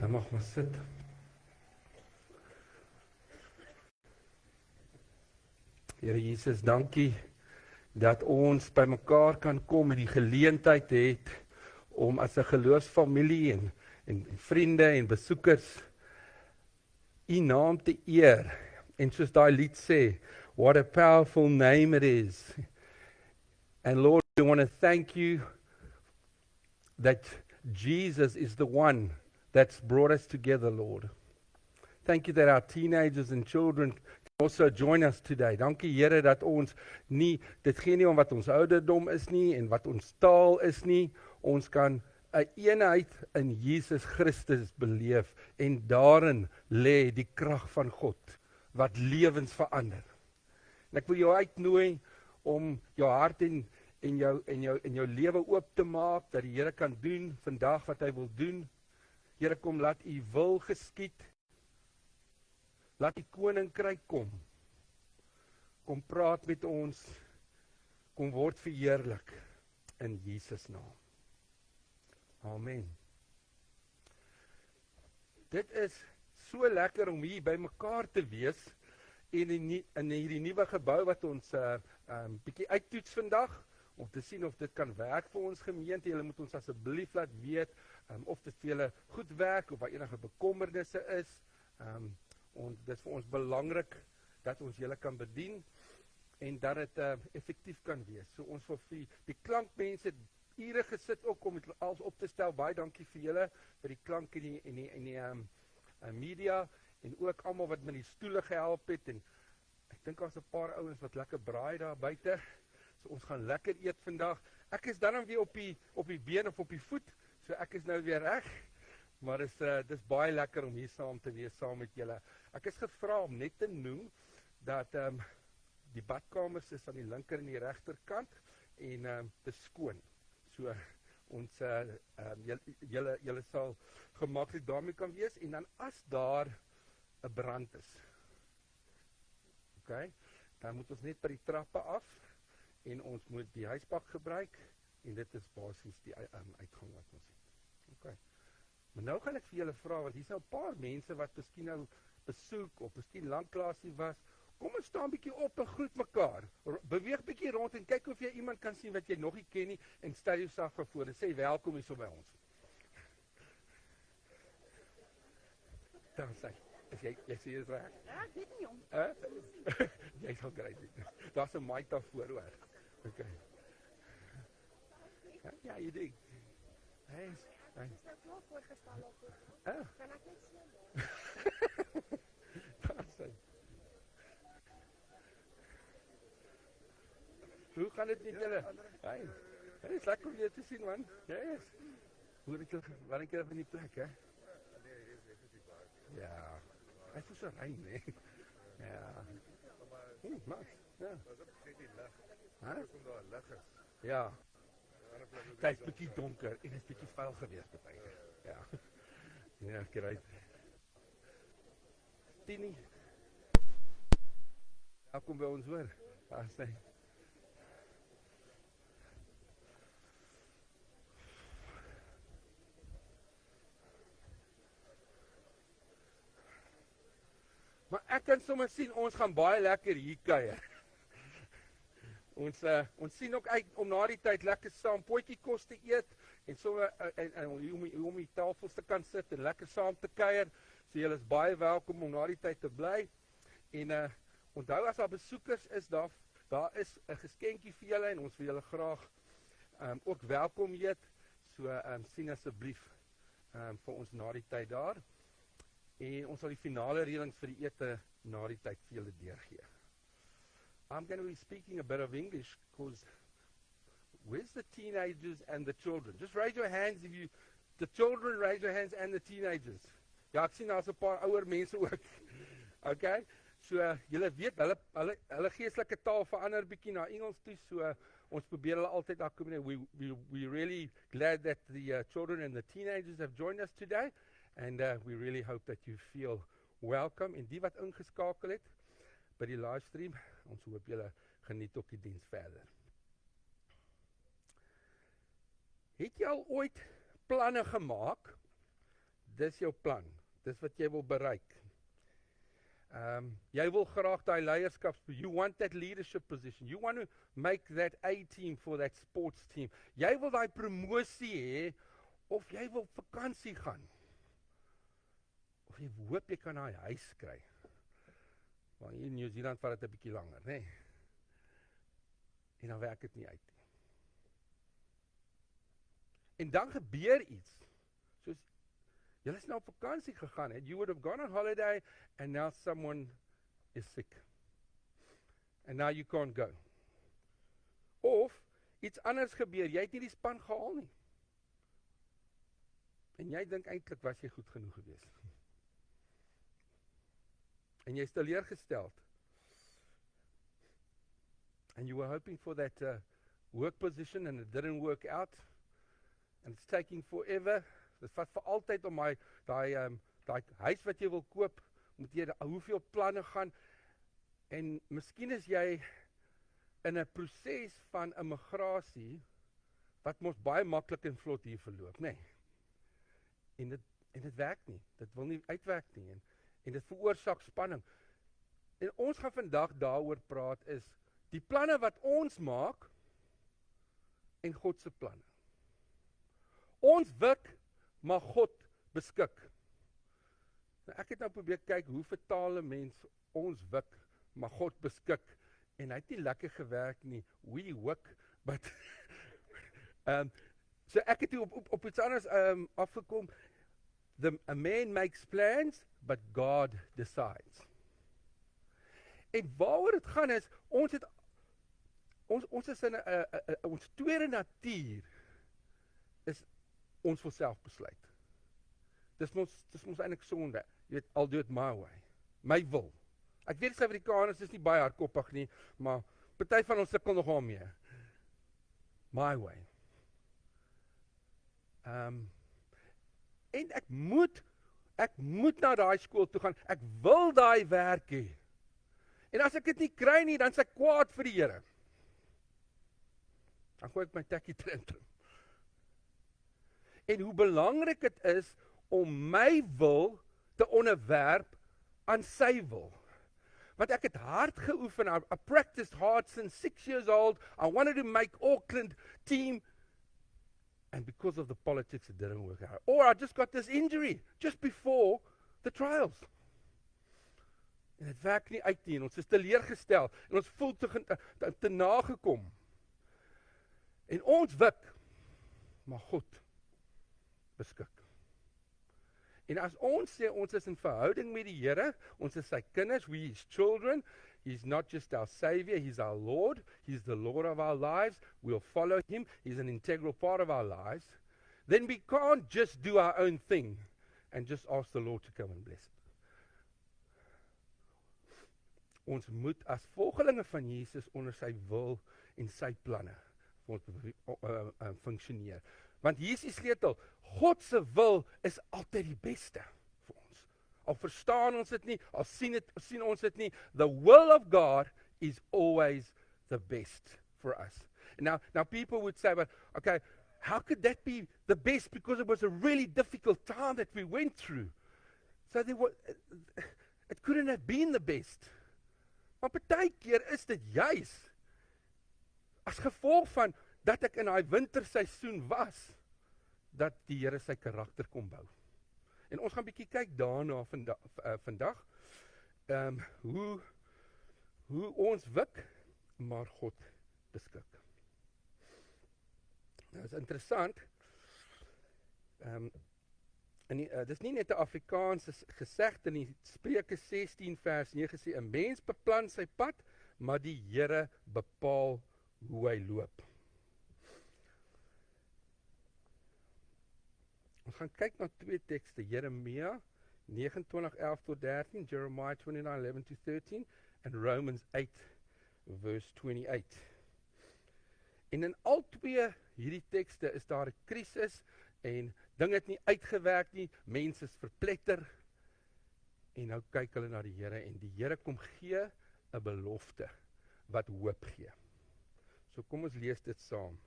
Jy mag maar sit. Here Jesus, dankie dat ons by mekaar kan kom en die geleentheid het om as 'n geloofsfamilie en vriende en besoekers U naam te eer. En soos daai lied sê, what a powerful name it is. And Lord, we want to thank you that Jesus is the one that's brought us together, Lord. Thank you that our teenagers and children can also join us today. Dankie Here dat ons nie, dit gee nie om wat ons ouderdom is nie en wat ons taal is nie. Ons kan 'n eenheid in Jesus Christus beleef en daarin lê die krag van God wat lewens verander. En ek wil jou uitnooi om jou hart en jou lewe oop te maak dat die Here kan doen vandag wat hy wil doen. Here, kom laat U wil geskied. Laat die koninkryk kom. Kom praat met ons. Kom word verheerlik in Jesus naam. Amen. Dit is so lekker om hier by mekaar te wees en in hierdie nuwe gebou wat ons bietjie uittoets vandag om te sien of dit kan werk vir ons gemeente. Julle moet ons asseblief laat weet of dit vir julle goed werk of daar enige bekommernisse is. En dit is vir ons belangrik dat ons julle kan bedien en dat dit effektief kan wees. So ons wil vir die klankmense ure gesit ook om dit alles op te stel. Baie dankie vir julle vir die klank en die media en ook almal wat met die stoele gehelp het en ek dink daar's 'n paar ouens wat lekker braai daar buite. So ons gaan lekker eet vandag. Ek is dan weer op die been of op die voet. So ek is nou weer reg. Maar dis baie lekker om hier saam te wees saam met julle. Ek is gevra om net te noem dat die badkamers is aan die linker en die regterkant en dis skoon. So ons julle sal gemaklik daarmee kan wees en dan as daar 'n brand is. Okay? Dan moet ons net by die trappe af en ons moet die huisbak gebruik en dit is basies die uitgang wat ons het. Okay. Maar nou gaan ek vir julle vra want hier's nou 'n paar mense wat miskien nou besoek of miskien lanklaas nie was. Kom ons staan bietjie op en groet mekaar. Beweeg bietjie rond en kyk of jy iemand kan sien wat jy nog nie ken nie en stel jouself voor en sê welkom hier so by ons. Dan sê jy sê is reg. Ja, ek weet nie om. Jy sal kry dit. Daar's 'n mic daar voor hoor. Okay. Ja, jy dink. Hey. Ek is nou klaar voorgestel op. Kan ek net sien? Daar sê. Hoe gaan dit met julle? Hey. Dit is lekker om jou te sien man. Yes. Hoe het jy wanneer keer van die plek, hè? Ja. Hy is so rein, hè. Ja. Nice. Ja. Ja. Dit is bietjie donker en dit is bietjie vuil gewees party. Ja. Ja, great. Tini. Welkom by ons hoor. Daar sê. Maar ek kan sommer sien ons gaan baie lekker hier kuier. Ons sien ook uit om na die tyd lekker saam potjie kos te eet en sommer om die tafels te kan sit en lekker saam te kuier. So julle is baie welkom om na die tyd te bly. En onthou as daar besoekers is, daar is 'n geskenkie vir julle en ons wil julle graag ook welkom heet. So sien asseblief vir ons na die tyd daar. En ons sal die finale reëlings vir die ete na die tyd vir julle deurgee. I'm going to be speaking a bit of English because where's the teenagers and the children? Just raise your hands if the children raise your hands and the teenagers. Ja, ek sien daar's 'n paar ouer mense ook. Okay? So julle weet hulle geestelike taal verander bietjie na Engels toe, so ons probeer hulle altyd akkommodeer. We really glad that the children and the teenagers have joined us today. And we really hope that you feel welcome. En die wat ingeskakel het by die livestream, ons hoop julle geniet ook die diens verder. Het jy al ooit planne gemaak dis jou plan. Dis wat jy wil bereik. Jy wil graag daai leierskapsposisie. You want that leadership position. You want to make that A team for that sports team. Jy wil daai promosie hê of jy wil vakansie gaan. Of jy hoop jy kan daai huis kry. Want hier in New Zealand vat dit 'n bietjie langer, né? Nee? En dan werk dit nie uit nie. En dan gebeur iets. Soos julle is nou op vakansie gegaan het. You would have gone on holiday and now someone is sick. And now you can't go. Of iets anders gebeur. Jy het nie die span gehaal nie. En jy dink eintlik was jy goed genoeg geweest. En jy is teleurgesteld. And you were hoping for that work position and it didn't work out. And it's taking forever. Dit vat vir altyd om daai huis wat jy wil koop, moet jy hoeveel planne gaan. En miskien is jy in 'n proses van immigrasie wat mos baie maklik en vlot hier verloop, nê? Nee. En dit werk nie. Dit wil nie uitwerk nie en dit veroorsaak spanning. En ons gaan vandag daaroor praat is die planne wat ons maak en God se planne. Ons wik, maar God beskik. Nou ek het nou probeer kyk hoe vertaal 'n mens ons wik, maar God beskik en hy het nie lekker gewerk nie. We wik, but so ek het op iets anders afgekom. A man makes plans, but God decides. En waaroor dit gaan is, ons is in ons tweede natuur is ons wil self besluit. Dis mos eintlik sonde. Jy weet, I'll do it my way. My wil. Ek weet Suid-Afrikaners is nie baie hardkoppig nie, maar party van ons sukkel nogal mee. My way. En ek moet na daai skool toe gaan. Ek wil daai werk hê. En as ek dit nie kry nie, dan is ek kwaad vir die Here. Dan gooi ek my tekkie tantrum. En hoe belangrik dit is om my wil te onderwerp aan sy wil. Want ek het hard geoefen. I practiced hard since 6 years old. I wanted to make Auckland team. And because of the politics, it didn't work out. Or I just got this injury just before the trials. En het werk nie uit nie. En ons is teleurgestel. En ons voel te nagekom. En ons wik. Maar God beskik. En as ons sê, ons is in verhouding met die Here, ons is sy kinders, we his children, he's not just our Savior, he's our Lord, he's the Lord of our lives, we'll follow him, he's an integral part of our lives, then we can't just do our own thing and just ask the Lord to come and bless it. Ons moet as volgelinge van Jesus onder sy wil en sy planne funksioneer. Want hier is die sleutel. God se wil is altyd die beste vir ons. Al verstaan ons dit nie, al sien ons dit nie, the will of God is always the best for us. And now people would say, but okay, how could that be the best? Because it was a really difficult time that we went through. So it couldn't have been the best. Maar partykeer is dit juis as gevolg van dat ek in daai winterseisoen was, dat die Here sy karakter kom bou. En ons gaan bietjie kyk daarna vandag, hoe ons wik, maar God beskik. Nou is interessant, dis nie net 'n Afrikaanse gesegde in Spreuke 16 vers 9 sê, 'n mens beplan sy pad, maar die Here bepaal hoe hy loop. Ons gaan kyk na twee tekste, Jeremia 29:11-13, Jeremiah 29:11-13 en Romans 8 verse 28. En in al twee hierdie tekste is daar 'n krisis en dinge het nie uitgewerk nie, mense is verpletter en nou kyk hulle na die Here en die Here kom gee 'n belofte wat hoop gee. So kom ons lees dit saam.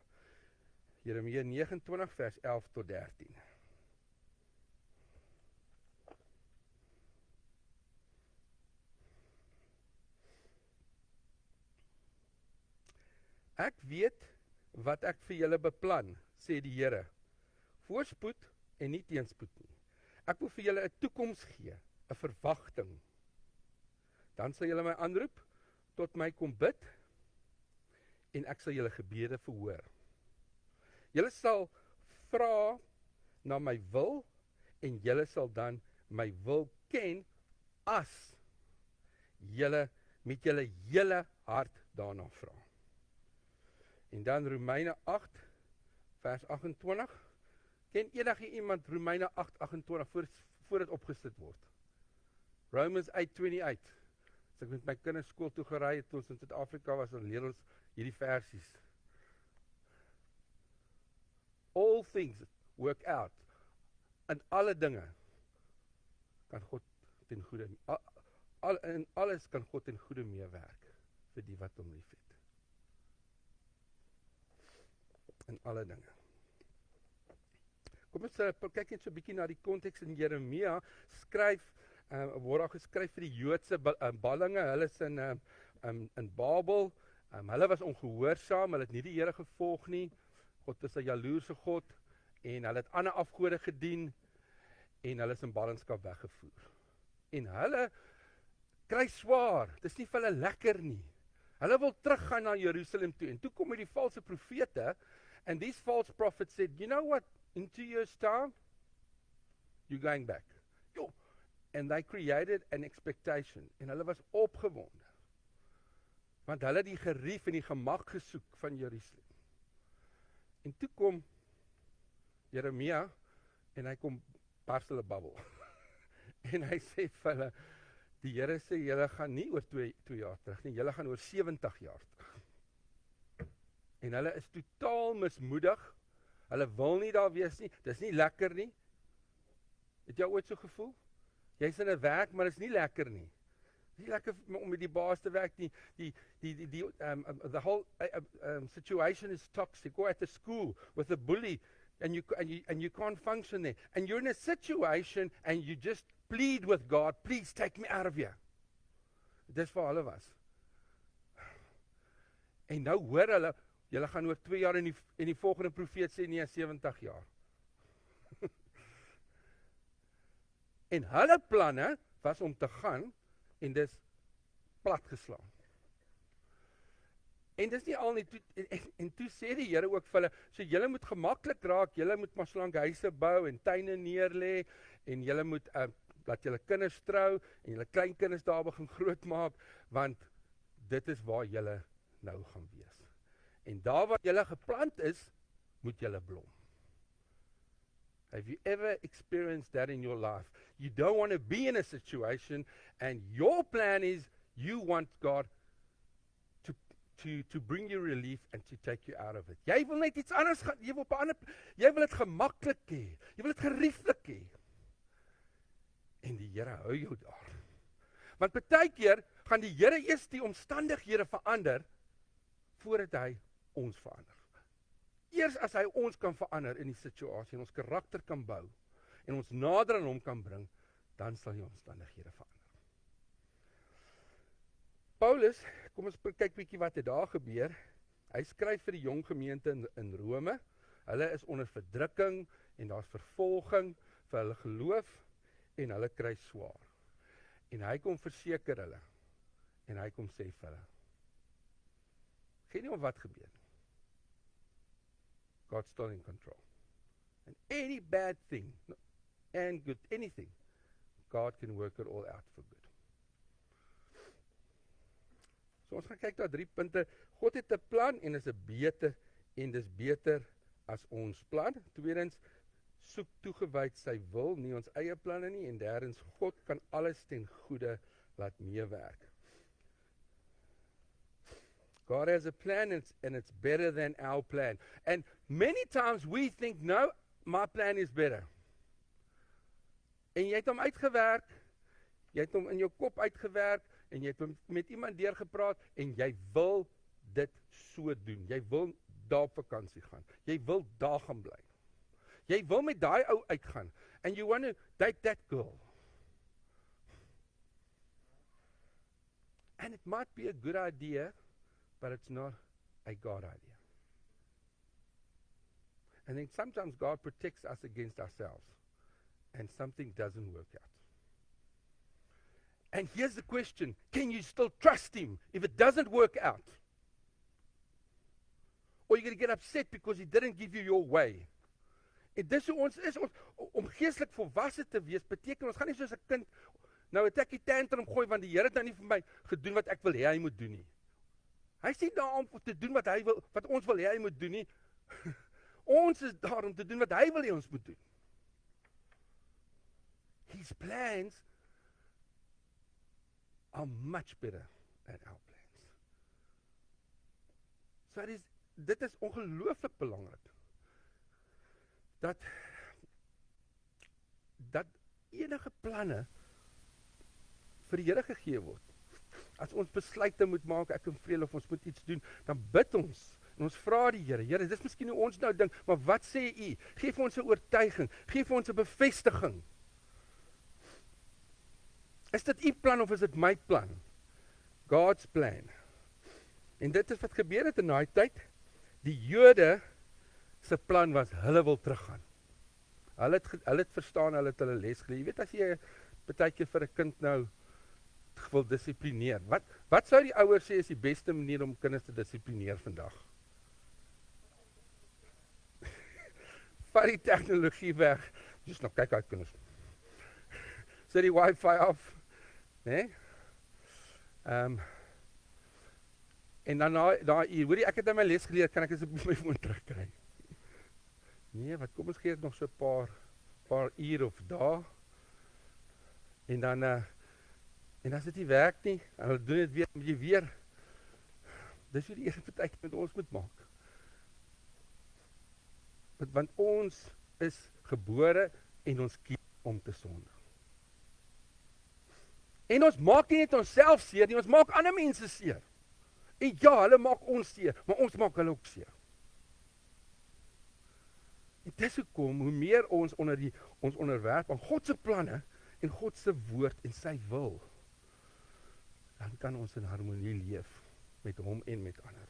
Jeremia 29 vers 11-13. Ek weet wat ek vir julle beplan, sê die Here. Voorspoed en nie teenspoed nie. Ek wil vir julle 'n toekoms gee, 'n verwagting. Dan sal julle my aanroep, tot my kom bid, en ek sal julle gebede verhoor. Julle sal vra na my wil, en julle sal dan my wil ken, as julle met julle hele hart daarna vra. En dan Romeine 8, vers 28. Ken enige iemand Romeine 8, 28 voor dit opgesit word? Romans 8:28. As ek met my kinders skool toe gery het, toe ons in Suid-Afrika was, dan leer ons hierdie versies. All things work out. In alle dinge kan God ten goeie, in alles kan God ten goeie meewerk vir die wat hom liefhet. In alle dinge. Kom ons kyk net so 'n bietjie na die konteks in Jeremia. Word daar geskryf vir die Joodse ballinge. Hulle is in Babel. Hulle was ongehoorsaam, hulle het nie die Here gevolg nie. God is 'n jaloerse God, en hulle het ander afgode gedien, en hulle is in ballingskap weggevoer. En hulle kry swaar, dit is nie vir hulle lekker nie. Hulle wil teruggaan na Jerusalem toe, en toe kom die valse profete, and these false prophets said, you know what, in 2 years' time, you're going back. And they created an expectation, en hulle was opgewonde, want hulle het die gerief en die gemak gesoek van Jerusalem. En toe kom Jeremia, en hy kom bars hulle babbel. En hy sê vir hulle, die Here sê, julle gaan nie oor 2 jaar terug nie, julle gaan oor 70 jaar terug. En hulle is totaal mismoedig, hulle wil nie daar wees nie, dit is nie lekker nie. Het jy ooit so gevoel? Jy is in 'n werk, maar dit is nie lekker nie. Dit is nie lekker om met die baas te werk nie. The whole situation is toxic. Or at the school with a bully, and you can't function there. And you're in a situation and you just plead with God, please take me out of here. Dis vir hulle was. En nou hoor hulle, julle gaan oor 2 jaar, en die volgende profeet sê nee, 70 jaar. En hulle planne was om te gaan, en dis platgeslaan. En dis nie al nie, en toe sê die Here ook vir hulle, so julle moet gemaklik raak, julle moet maar slank huise bou, en tuine neerlê, en julle moet laat julle kinders trou, en julle kleinkinders daar begin grootmaak, want dit is waar julle nou gaan wees. En daar waar julle geplant is, moet julle blom. Have you ever experienced that in your life? You don't want to be in a situation, and your plan is you want God to bring you relief and to take you out of it. Jy wil net iets anders gaan, jy wil dit gemaklik hê, jy wil dit gerieflik hê. En die Here hou jou daar. Want partykeer gaan die Here eers die omstandighede verander voordat hy ons verander. Eers as hy ons kan verander in die situasie, en ons karakter kan bou, en ons nader aan hom kan bring, dan sal die omstandighede verander. Paulus, kom ons kyk bietjie wat het daar gebeur. Hy skryf vir die jong gemeente in Rome. Hulle is onder verdrukking, en daar's vervolging vir hulle geloof, en hulle kry swaar. En hy kom verseker hulle, en hy kom sê vir hulle, geen nie om wat gebeur nie. God's still in control. And any bad thing, and good, anything, God can work it all out for good. So ons gaan kyk na 3 punte. God het 'n plan, en dis beter as ons plan. Tweedens, soek toegewyd sy wil, nie ons eie planne nie. En derdens, God kan alles ten goeie laat meewerk. God has a plan, and it's better than our plan. And many times we think, no, my plan is better. En jy het hom uitgewerk, jy het hom in jou kop uitgewerk, en jy het met iemand deurgepraat, en jy wil dit so doen. Jy wil daar op vakansie gaan. Jy wil daar gaan bly. Jy wil met daai ou uitgaan, and you want to date that girl. And it might be a good idea, but it's not a God idea. And then sometimes God protects us against ourselves, and something doesn't work out. And here's the question, can you still trust him if it doesn't work out? Or you're going to get upset because he didn't give you your way. En dis hoe ons is, om geestelik volwasse te wees, beteken ons gaan nie soos 'n kind, nou het ek die tantrum gooi, want die Here het nou nie vir my gedoen wat ek wil hê hy moet doen nie. Hy is nie daar om te doen wat ons wil hê hy moet doen nie. Ons is daar om te doen wat hy wil hê ons moet doen. His plans are much better than our plans. So dit is ongelooflik belangrik, dat enige planne vir die Here gegee word. As ons besluite moet maak, ek en Vreel, of ons moet iets doen, dan bid ons, en ons vra die Here, Here, dis miskien hoe ons nou dink, maar wat sê u? Geef ons 'n oortuiging, geef ons 'n bevestiging. Is dit u plan of is dit my plan? God's plan. En dit is wat gebeur het in daai tyd. Die Jode se plan was, hulle wil teruggaan. Hulle het verstaan, hulle het hulle les geleer. Jy weet, as jy partykeer vir 'n kind nou wil dissiplineer, wat sou die ouers sê is die beste manier om kinders te dissiplineer vandag? Vat die tegnologie weg. Just nou, kyk uit kinders. Sit die wifi af. Nee? En dan hoor jy, ek het in my les geleer, kan ek asseblief my foon terugkry? Nee, kom ons gee dit nog so 'n paar uur of dae. En dan as dit nie werk nie, en hulle doen dit weer. Dis hoe die Here partykeer met ons moet maak. Want ons is gebore en ons kies om te sondig. En ons maak nie net onsself seer nie, ons maak ander mense seer. En ja, hulle maak ons seer, maar ons maak hulle ook seer. En dis hoekom, hoe meer ons onderwerp aan God se planne en God se woord en sy wil, dan kan ons in harmonie leef met hom en met ander.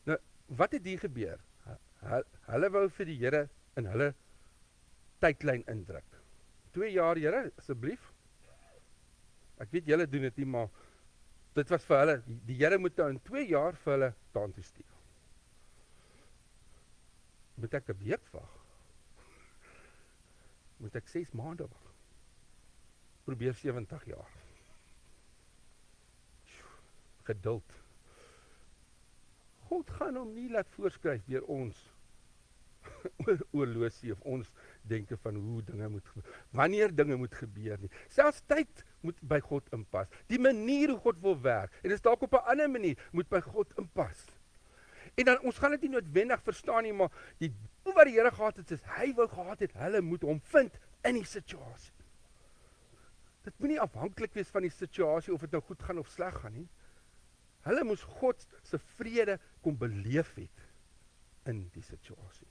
Nou, wat het hier gebeur? Hulle wou vir die Here in hulle tydlyn indruk. 2 jaar, Here, asseblief. Ek weet julle doen dit nie, maar dit was vir hulle, die Here moet nou in 2 jaar vir hulle daartoe stuur. Moet ek 'n week wag? Moet ek 6 maande wag? Probeer 70 jaar. Geduld. God gaan hom nie laat voorskryf deur ons oorlosie of ons denke van hoe dinge moet gebeur, wanneer dinge moet gebeur nie. Selfs tyd moet by God inpas. Die manier hoe God wil werk, en dit is dalk op 'n ander manier, moet by God inpas. En dan, ons gaan dit nie noodwendig verstaan nie, maar die doel wat die Here gehad het, is, hy wou gehad het, hulle moet hom vind in die situasie. Dit moet nie afhanklik wees van die situasie, of dit nou goed gaan of sleg gaan nie. Hulle moes God se vrede kom beleef het in die situasie.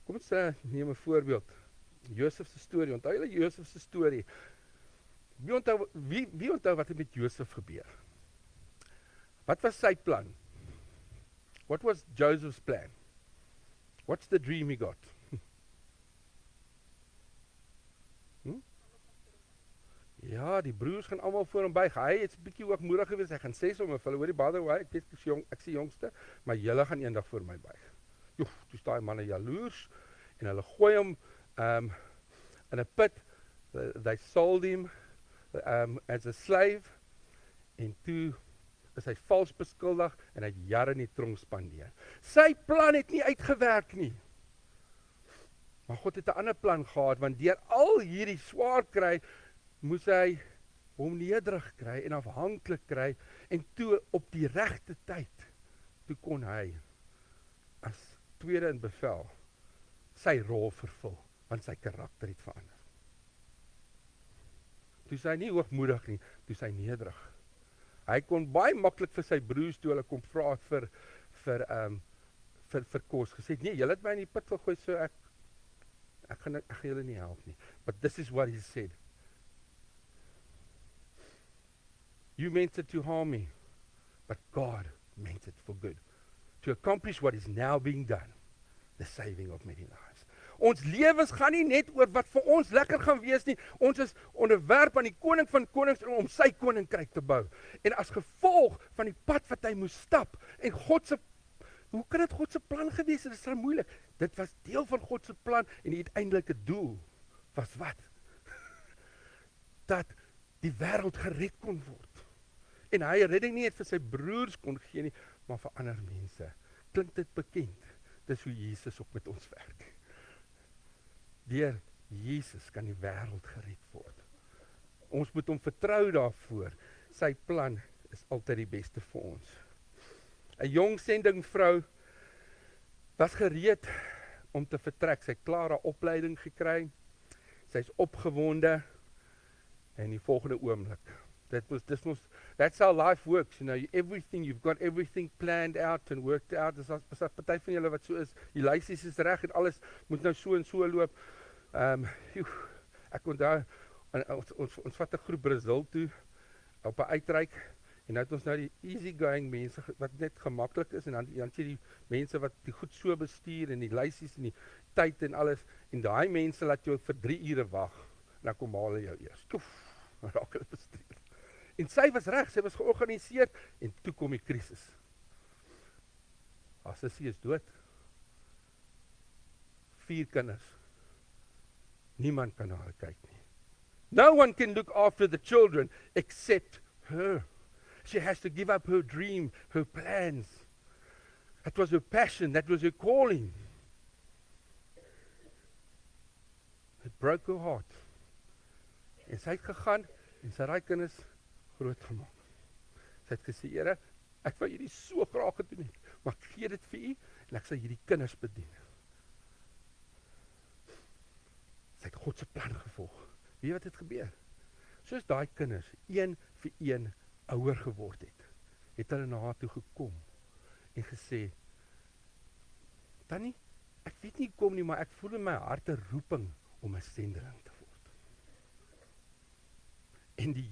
Kom ons neem 'n voorbeeld. Josef se storie. Onthou julle Josef se storie? Wie onthou wat het met Josef gebeur? Wat was sy plan? What was Joseph's plan? What's the dream he got? Ja, die broers gaan almal voor hom buig. Hy het 'n bietjie hoogmoedig gewees. Hy gaan sê sommer vir hulle, hoorie, by the way, ek is die jongste, maar julle gaan eendag voor my buig. Joef, toe staan die manne jaloers en hulle gooi hom in 'n put. They sold him as a slave, en toe is hy vals beskuldig en hy het jare in die tronk spandeer. Sy plan het nie uitgewerk nie. Maar God het 'n ander plan gehad, want deur al hierdie swaar kry, moes hy hom nederig kry en afhanklik kry, en toe op die regte tyd, toe kon hy as tweede in bevel sy rol vervul, want sy karakter het verander. Toe is hy nie hoogmoedig nie, toe is hy nederig. Hy kon baie maklik vir sy broers, toe hulle kom vra vir kos, gesê, nee, julle het my in die put gegooi, so Ek gaan julle nie help nie. But this is what he said. You meant it to harm me, but God meant it for good. To accomplish what is now being done, the saving of many lives. Ons lewens gaan nie net oor wat vir ons lekker gaan wees nie. Ons is onderwerp aan die koning van konings om sy koninkryk te bou. En as gevolg van die pad wat hy moes stap, en hoe kan dit God se plan gewees het? Dit is so moeilik. Dit was deel van God se plan en die uiteindelike doel was wat? Dat die wêreld gered kon word. En hy redding nie net vir sy broers kon gee nie, maar vir ander mense. Klink dit bekend? Dis hoe Jesus ook met ons werk. Deur Jesus kan die wêreld gered word. Ons moet hom vertrou daarvoor. Sy plan is altyd die beste vir ons. 'n Jong sendingvrou was gereed om te vertrek. Sy het klaar haar opleiding gekry. Sy's opgewonde en die volgende oomblik. That's how life works, you know, you've got everything planned out and worked out. Dis as party van julle wat so is, die lysies is reg en alles moet nou so en so loop. Ek onthou, ons vat 'n groep Brazil toe, op 'n uitreik, en nou het ons nou die easygoing mense, wat net gemaklik is, en dan sien die mense wat die goed so bestuur, en die lysies, en die tyd en alles, en daai mense laat jou vir 3 ure wag, en dan kom hulle jou eers. Dan raak hulle bestuur. En sy was reg, sy was georganiseer, en toe kom die krisis. Haar sussie is dood. 4 kinders. Niemand kan na haar kyk nie. No one can look after the children except her. She has to give up her dream, her plans. That was her passion, that was her calling. It broke her heart. En sy het gegaan, en sy raai kinders groot gemaak. Sy het gesê, Here, ek wou hierdie so graag gedoen het, maar ek gee dit vir u, en ek sal hierdie kinders bedien. Sy het God se plan gevolg. Weet jy wat het gebeur? Soos daai kinders, 1 vir 1 ouer geword het hulle na haar toe gekom, en gesê, Tannie, ek weet nie kom nie, maar ek voel in my hart 'n roeping om 'n sendeling te word. En die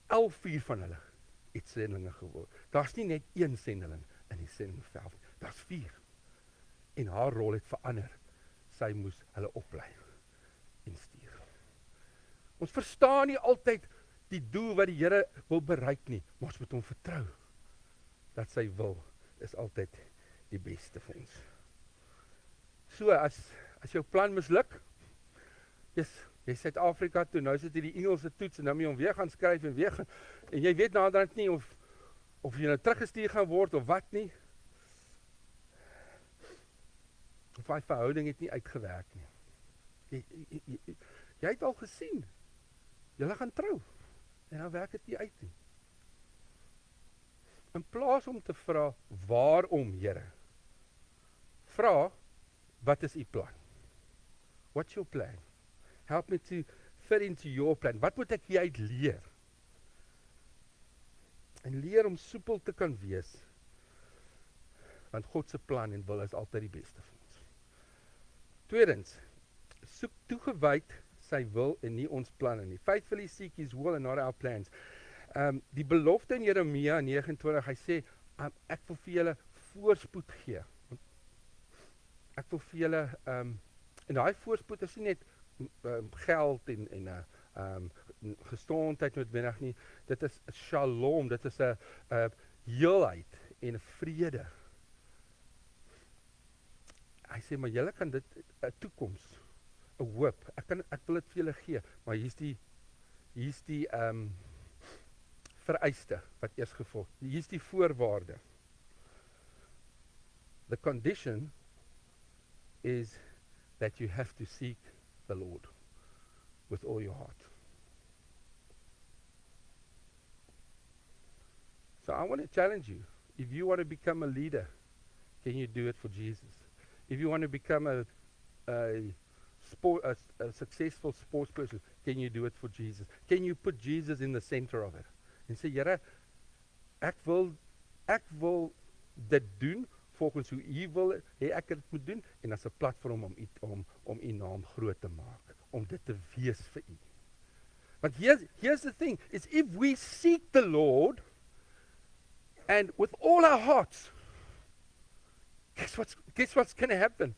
11 van hulle het sendelinge geword. Daar's nie net 1 sendeling in die sendingveld, daar's 4. En haar rol het verander. Sy moes hulle oplei en stuur. Ons verstaan nie altyd die doel wat die Here wil bereik nie, maar ons moet hom vertrou dat sy wil is altyd die beste vir ons. So, as jou plan misluk, jy Suid-Afrika toe, nou sit jy die Engelse toets, en nou moet jy hom weer gaan skryf, en jy weet naderhand nie, of jy nou teruggestuur gaan word, of wat nie. Of die verhouding het nie uitgewerk nie. Jy het al gesien, julle gaan trou, en dan werk dit nie uit nie. In plaas om te vra, waarom, Here? Vra, wat is u plan? What's your plan? Help me to fit into your plan. Wat moet ek hieruit leer? En leer om soepel te kan wees, want God se plan en wil is altyd die beste vir ons. Tweedens, soek toegewyd sy wil en nie ons planne nie. Faithfully seek his will and not our plans. Die belofte in Jeremia 29, hy sê, ek wil vir julle voorspoed gee. Ek wil vir julle, en daai voorspoed is nie net geld en gesondheid noodwendig nie. Dit is shalom, dit is 'n heelheid en vrede. Hy sê, maar julle kan dit 'n toekoms, 'n hoop. Ek wil dit vir julle gee, maar hier's die vereiste wat eers gevolg. Hier's die voorwaarde. The condition is that you have to seek the Lord with all your heart. So I want to challenge you. If you want to become a leader, can you do it for Jesus? If you want to become a successful sports person, can you do it for Jesus? Can you put Jesus in the center of it? En sê, Here, ek wil dit doen volgens hoe u wil hê ek dit moet doen, en as 'n platform om u naam groot te maak, om dit te wees vir u. But here's the thing, is if we seek the Lord, and with all our hearts, guess what's going to happen?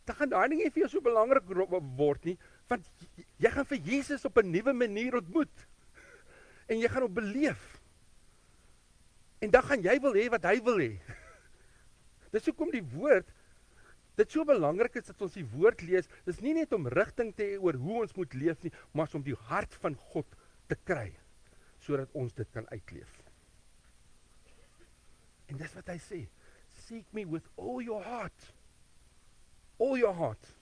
Dan gaan daai ding nie vir jou so belangrik word nie, want jy gaan vir Jesus op 'n nuwe manier ontmoet, en jy gaan hom beleef, en dan gaan jy wil hê wat hy wil hê. Dis hoekom die woord, dit so belangrik is dat ons die woord lees, dis nie net om rigting te hê oor hoe ons moet leef nie, maar om die hart van God te kry, sodat ons dit kan uitleef. En dis wat hy sê, seek me with all your heart. All your heart.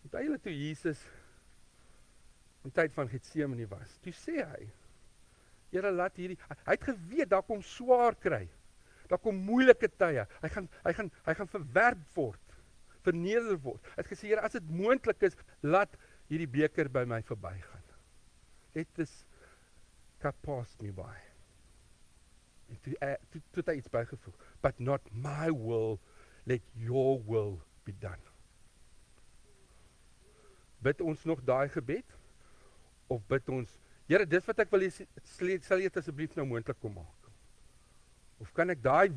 Onthou julle toe Jesus in tyd van Getsemane was, toe sê hy, Here laat hierdie, hy het geweet, daar kom swaar kry, daar kom moeilike tye, hy gaan verwerp word, verneder word. Hy het gesê, Here, as dit moontlik is, laat hierdie beker by my verbygaan. Let this cup pass me by. En toe het hy iets bygevoeg, but not my will, let your will be done. Bid ons nog daai gebed, of bid ons, Here, dis wat ek wil hê, sal jy dit asseblief nou moontlik kom maak? Of kan ek daai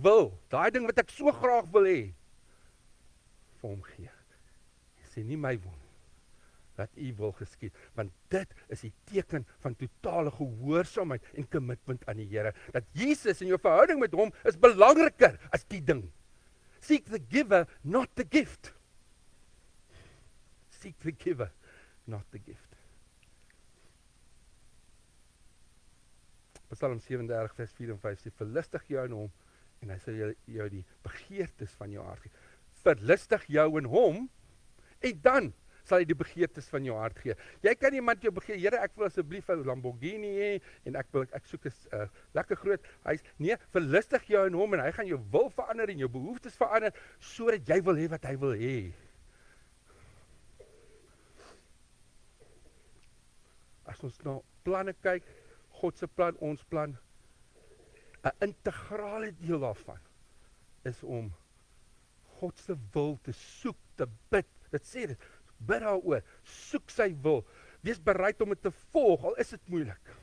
ding wat ek so graag wil hê, vir hom gee? Hy sê nie my wil nie, dat u wil geskied, want dit is die teken van totale gehoorsaamheid en commitment aan die Here, dat Jesus en jou verhouding met hom is belangriker as die ding. Seek the giver, not the gift. Seek the giver, not the gift. Psalm 37 vers 4 en 5 sê, verlustig jou in hom, en hy sal jou die begeertes van jou hart gee. Verlustig jou in hom, en dan sal hy die begeertes van jou hart gee. Jy kan iemand jou begeer, Here, ek wil asseblief 'n Lamborghini hê, en ek soek 'n lekker groot huis. Nee, verlustig jou in hom, en hy gaan jou wil verander, en jou behoeftes verander, sodat jy wil hê wat hy wil hê. As ons na planne kyk, God se plan, ons plan, 'n integrale deel daarvan, is om God se wil te soek, te bid, dit sê dit, bid daaroor, soek sy wil, wees bereid om dit te volg, al is dit moeilik.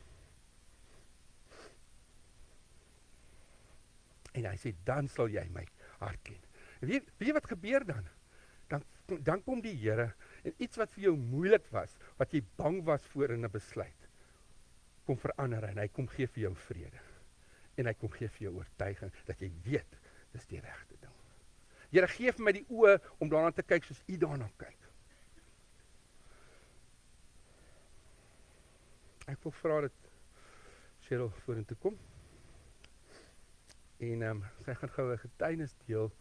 En hy sê, dan sal jy my hart ken. Weet jy wat gebeur dan? Dan kom die Here, en iets wat vir jou moeilik was, wat jy bang was voor in 'n besluit, kom verander, en hy kom gee vir jou vrede, en hy kom gee vir jou oortuiging, dat jy weet, dis die regte ding. Here, gee vir my die oë, om daarna te kyk, soos u daarna kyk. Ek wil vra dat Cheryl vorentoe kom, en sy gaan gou 'n getuienis deel,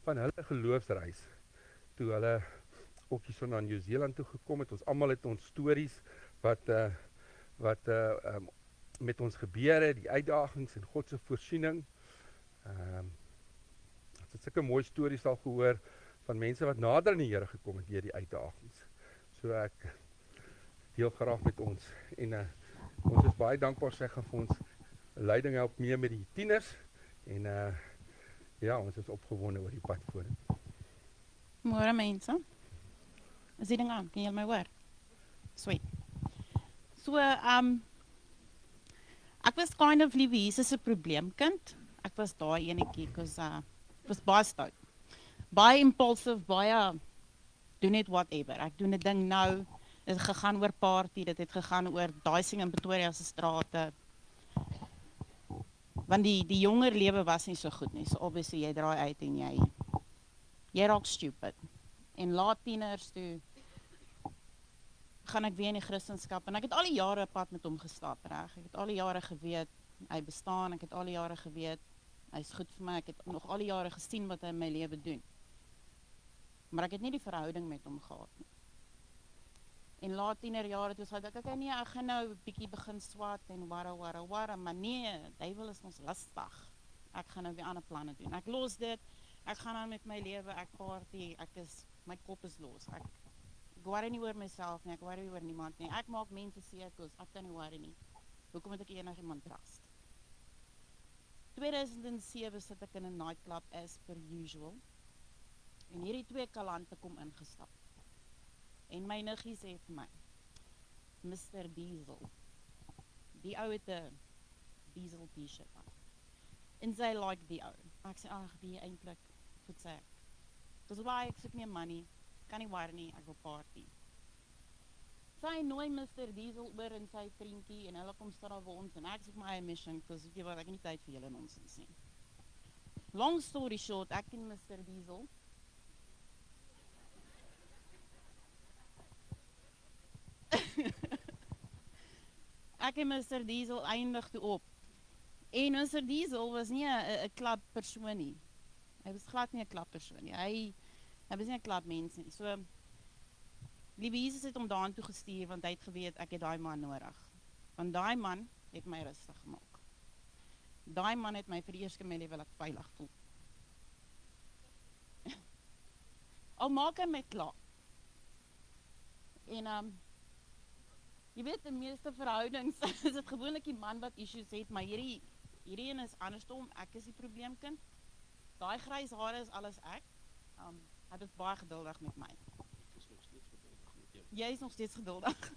van hulle geloofsreis, toe hulle ook hierso na New Zealand toe gekom het. Ons almal het ons stories, wat met ons gebeur het, die uitdagings en God se voorsiening. Ons het sulke mooi stories al gehoor, van mense wat nader aan die Here gekom het, deur die uitdagings. So ek deel graag met ons, en ons is baie dankbaar, sy gaan vir ons leiding help mee met die tieners, en ja, ons is opgewonde oor die pad vorentoe. Môre mense. Is die ding aan? Kan julle my hoor? Sweet. So, ek was kind of liewe Jesus se probleemkind. Ek was daai enetjie, because ek was baie stout. Baie impulsive, baie doen net whatever. Ek doen 'n ding nou, dit het gegaan oor party, dit het gegaan oor dancing in Pretoria se strate. Want die jonger lewe was nie so goed nie, so obviously jy draai uit en jy raak stupid. En laat tieners toe, gaan ek weer in die Christenskap, en ek het al die jare 'n pad met hom gestap, reg? Ek het al die jare geweet, hy bestaan, ek het al die jare geweet, hy is goed vir my, ek het nog al die jare gesien wat hy in my lewe doen. Maar ek het nie die verhouding met hom gehad nie. En laat tienerjare toe sê ek, nee, ek gaan nou 'n bietjie begin swat, en wara, maar nee, duiwel is ons lastig. Ek gaan nou weer ander planne doen. Ek los dit, ek gaan aan met my lewe, ek party, my kop is los. Ek worry nie oor myself nie, ek worry oor niemand nie. Ek maak mense seer, ek kan nie worry nie. Hoekom moet ek enigiemand trust? 2007 sit ek in 'n nightclub as per usual. En hierdie 2 kalante kom ingestap. En my niggie sê vir my, Mr. Diesel. Die ou het 'n Diesel t-shirt aan. En sy like die ou. Ek sê, ag, wie eintlik, goed sê ek. Dis why ek soek nie money, kan nie worry nie, ek wil party. Sy nooi Mr. Diesel oor en sy vriendjie en hulle kom staan daar vir ons en ek soek my eie mission, because weet jy wat, ek het nie tyd vir julle nonsens nie. Long story short, ek en Mr. Diesel ek en Mr. Diesel eindig toe op. En Mr. Diesel was nie 'n klubpersoon nie. Hy was glad nie 'n klubpersoon nie. Hy was nie 'n klubmens nie. So Liewe Jesus het hom daartoe gestuur want hy het geweet ek het daai man nodig. Want daai man het my rustig gemaak. Daai man het my vir die eerste keer in my lewe laat veilig voel. Al maak hy my klaar. En jy weet, in meeste verhoudings is dit gewoonlik die man wat issues het, maar hierdie een is andersom, ek is die probleemkind. Daai grys hare is alles ek. Hy is baie geduldig met my. Jy is nog steeds geduldig.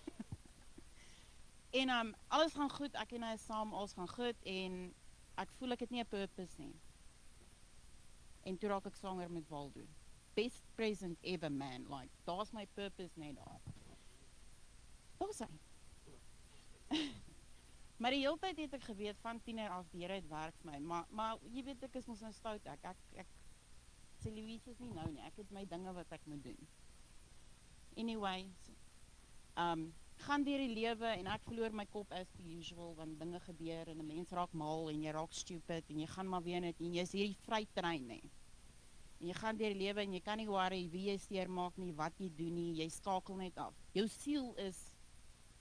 En alles gaan goed, ek en hy is saam, alles gaan goed, en ek voel ek het nie 'n purpose nie. En toe raak ek swanger met Waldo. Best present ever, man, like, daar's my purpose net daar. Daar's hy. Maar die hele tyd het ek geweet, van tiener af, die Here het werk vir my, maar jy weet, ek is mos nou stout, ek sê Louise is nie nou nie, ek het my dinge wat ek moet doen. Anyway, gaan deur die lewe en ek verloor my kop as per usual, want dinge gebeur en 'n mens raak mal en jy raak stupid en jy gaan maar weer net en jy is hierdie vrytrein nie. En jy gaan deur die lewe en jy kan nie worry wie jy seermaak nie, wat jy doen nie, jy skakel net af. Jou siel is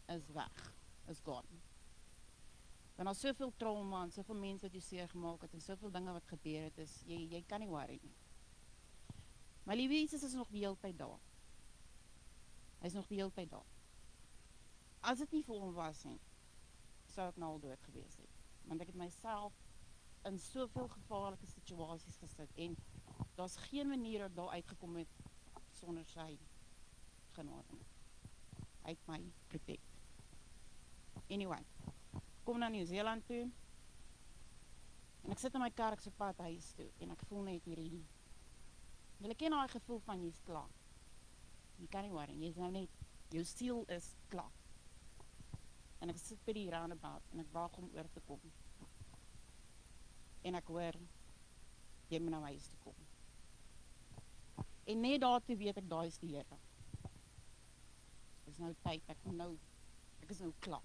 weg, is gone. Want daar's soveel trauma en soveel mense wat jy seer gemaak het en soveel dinge wat gebeur het, is jy kan nie worry nie. Maar Liewe Jesus is nog die hele tyd daar. Hy is nog die hele tyd daar. As dit nie vir hom was nie, sou ek nou al dood gewees het. Want ek het myself in soveel gevaarlike situasies gesit en daar's geen manier dat ek daar uitgekom het sonder sy genade nie. Hy het my protect. Anyway, kom na Nieu-Seeland toe en ek sit in my kar, ek is op pad huis toe en ek voel net hierdie, julle ken daai gevoel van jy's klaar. Jy kan nie worry, jy is nou net, jou siel is klaar. En ek sit by die roundabout en ek waag om oor te kom. En ek hoor, jy moet nou huis toe kom. En net daartoe weet ek, daai is die Here. Dit is nou tyd, ek is nou klaar.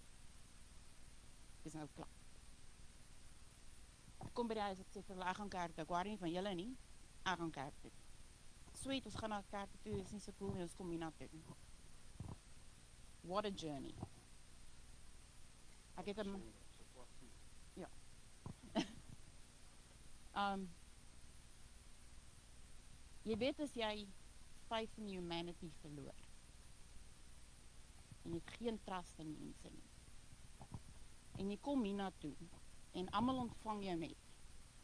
Ek is nou klaar. Ek kom by die huis, ek sê vir hulle, ek gaan kerk toe, ek hoor nie van julle nie, ek gaan kerk toe. Sweet, ons gaan na kerk toe, is nie so cool nie, ons kom hier na toe. What a journey. Ek het ja. Jy weet as jy faith in humanity verloor, en jy het geen trust in mense nie, en jy kom hier na toe, en almal ontvang jou net,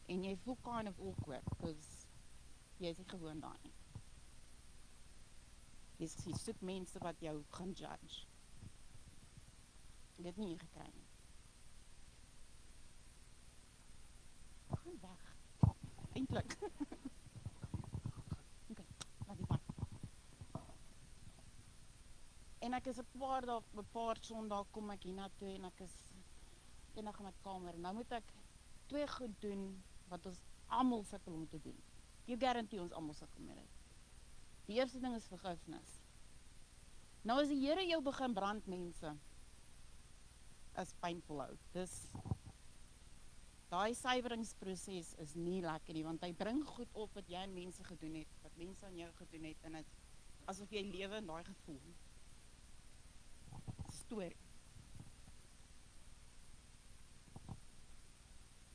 en jy voel kind of awkward, because jy is nie gewoon daar nie. Jy soek mense wat jou gaan judge. Ek het nie hier gekry nie. Ek gaan weg. Eindelijk. Oké, laat die pad. En ek is 'n paar Sondag kom ek hier na toe en ek is eendag in my kamer. En nou moet ek 2 goed doen wat ons almal sukkel om te doen. You guarantee ons almal sukkel met dit. Die eerste ding is vergifnis. Nou as die Here jou begin brand, mense, is pynvol ou. Daai suiweringsproses is nie lekker nie, want hy bring goed op wat jy aan mense gedoen het, wat mense aan jou gedoen het, en dit asof jy lewe in daai gevoel. Dit is 'n storie.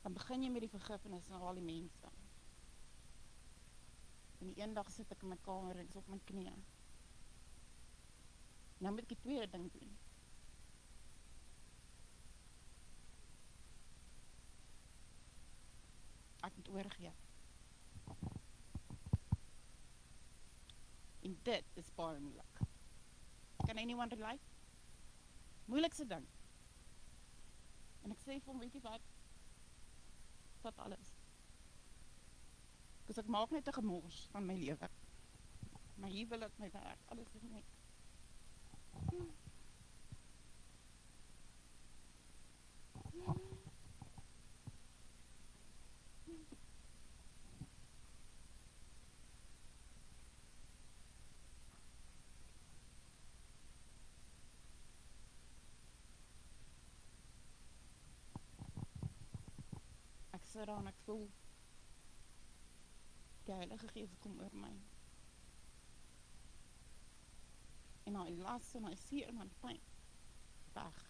Dan begin jy met die vergifnis aan al die mense. En die eendag sit ek in my kamer en ek is op my knieë. Nou moet ek die tweede ding doen. oorgee. En dit is baie moeilik. Can anyone relate? Moeilikste ding. En ek sê vir hom, weet jy wat? Vat alles. Dus ek maak net 'n gemors van my lewe. Maar hier wil ek my werk, alles is net. Ek sit daar en ek voel die Heilige Gees kom oor my. En hy las en hy seer en hy pyn weg.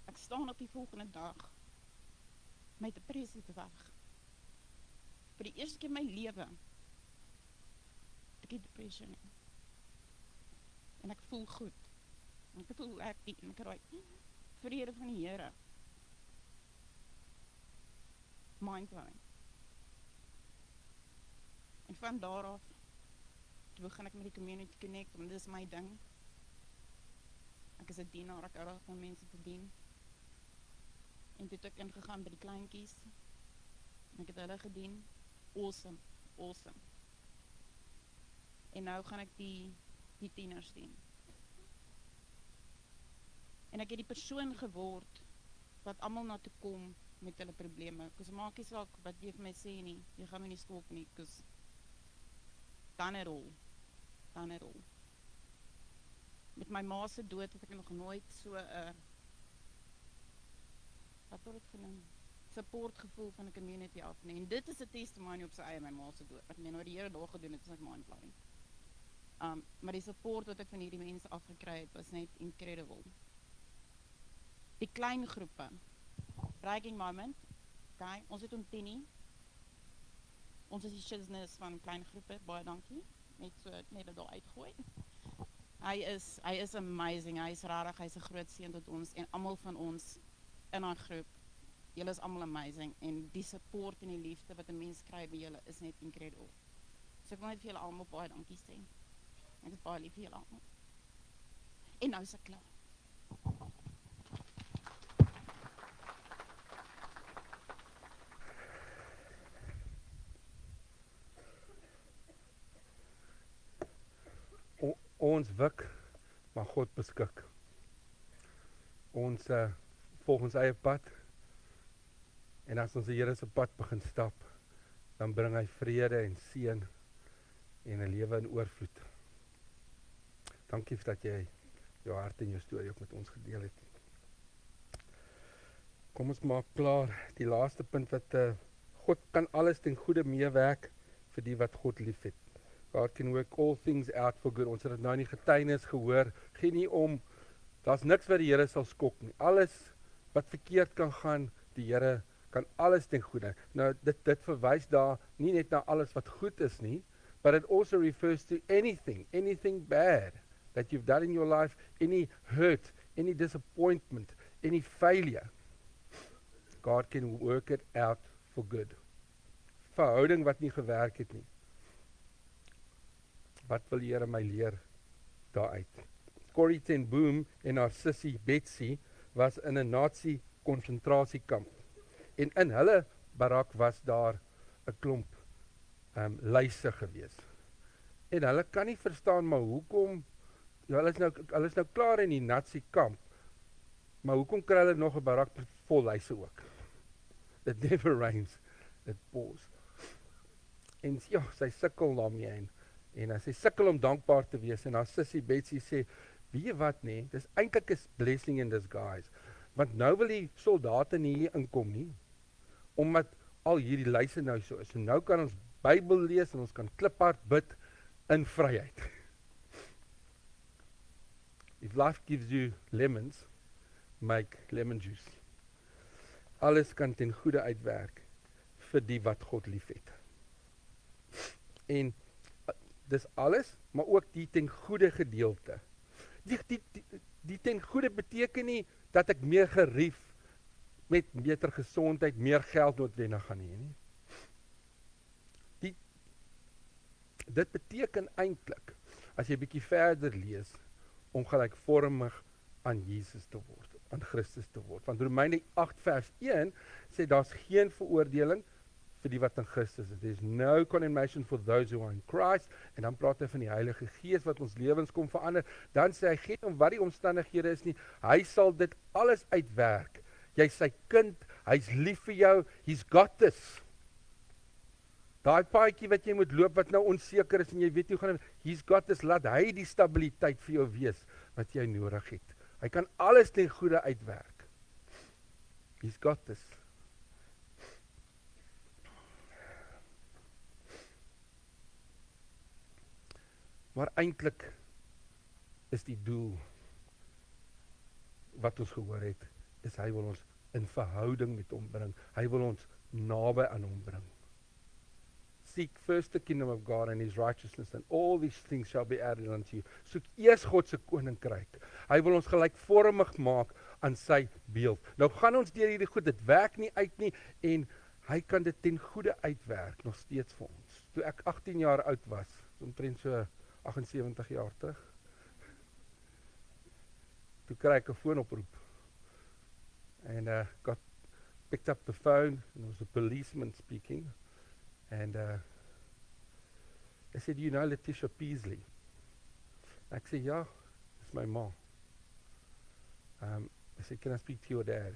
Ek staan op die volgende dag my depressie te weg. Vir die eerste keer in my lewe het ek die depressie nie. En ek voel goed. En ek voel happy en ek raai vrede van die Here. Mind-blowing. En van daar af, toe begin ek met die community connect, want dit is my ding. Ek is 'n dienaar, ek hou daarvan om mense te dien. En toe het ek ingegaan by die kleintjies. En ek het hulle gedien. Awesome, awesome. En nou gaan ek die tieners dien. En ek het die persoon geword wat almal na toe kom met hulle probleme. Kus maak nie saak wat jy vir my sê nie. Jy gaan my nie skolk nie, kus dan het al. Met my ma se dood het ek nog nooit so 'n wat word dit genoem? Support gevoel van 'n community af nie. En dit is 'n testimony op sy eie, my ma se dood. Wat my nou die Here daar gedoen het, is net mind-blowing. Maar die support wat ek van hierdie mense afgekry het, was net incredible. Die klein groepe. Bragging moment. Okay, ons het Tini. Ons is die shizness van klein groepe, baie dankie. Net dit daar uitgooi. Hy is amazing, hy is rarig, hy is 'n groot seën tot ons en almal van ons in haar groep. Julle is almal amazing en die support en die liefde wat 'n mens kry by julle is net incredible. So ek wil net vir julle almal baie dankie sê. Ek is baie lief vir julle almal. En nou is ek klaar. Ons wik, maar God beskik. Ons volg ons eie pad. En as ons die Here se pad begin stap, dan bring hy vrede en seën en 'n lewe in oorvloed. Dankie dat jy jou hart en jou storie ook met ons gedeel het. Kom ons maak klaar die laaste punt wat God kan alles ten goeie meewerk vir die wat God liefhet. God can work all things out for good. Ons het dit nou in die getuienis gehoor. Geen nie om, daar's niks wat die Here sal skok nie. Alles wat verkeerd kan gaan, die Here kan alles ten goeie. Nou dit verwys daar nie net na alles wat goed is nie, but it also refers to anything bad that you've done in your life, any hurt, any disappointment, any failure. God can work it out for good. Verhouding wat nie gewerk het nie. Wat wil die Here my leer daaruit? Corrie ten Boom en haar sussie Betsy was in 'n Nazi konsentrasiekamp. En in hulle barak was daar 'n klomp luise gewees. En hulle kan nie verstaan maar hoekom hulle is nou klaar in die Nazi kamp. Maar hoekom kry hulle nog 'n barak vol luise ook? It never rains, it pours. En ja, sy sukkel daarmee en sy sukkel om dankbaar te wees en haar sussie Betsy sê, weet jy wat nee, dis eintlik 'n blessing in disguise. Want nou wil die soldate nie hier inkom nie, omdat al hierdie luise nou so is. En nou kan ons Bybel lees en ons kan kliphard bid in vryheid. If life gives you lemons, make lemon juice. Alles kan ten goeie uitwerk vir die wat God liefhet. En dis alles, maar ook die ten goeie gedeelte. Die ten goeie beteken nie dat ek meer gerief met beter gesondheid, meer geld noodwendig gaan hê nie. Dit beteken eintlik, as jy bietjie verder lees, om gelykvormig aan Jesus te word, aan Christus te word. Want Romeine 8 vers 1 sê daar's geen veroordeling vir die wat in Christus is. There's no condemnation for those who are in Christ. En dan praat hy van die Heilige Gees wat ons lewens kom verander. Dan sê hy, geen om wat die omstandighede is nie, hy sal dit alles uitwerk. Jy's sy kind, hy's lief vir jou, he's got this. Daai paadjie wat jy moet loop wat nou onseker is en jy weet hoe gaan, he's got this, laat hy die stabiliteit vir jou wees wat jy nodig het. Hy kan alles ten goeie uitwerk. He's got this. Maar eintlik is die doel wat ons gehoor het, is hy wil ons in verhouding met hom bring. Hy wil ons naby aan hom bring. Seek first the kingdom of God and his righteousness, and all these things shall be added unto you. Soek eers God se koninkryk. Hy wil ons gelykvormig maak aan sy beeld. Nou gaan ons deur hierdie goed, dit werk nie uit nie, en hy kan dit ten goeie uitwerk, nog steeds vir ons. Toe ek 18 jaar oud was, omtrent so 78 jaar terug, toe kry ek 'n foonoproep, and got picked up the phone, and it was a policeman speaking, and I said, you know Letitia Peasley? Ek sê, ja, it's my mom. I said, can I speak to your dad?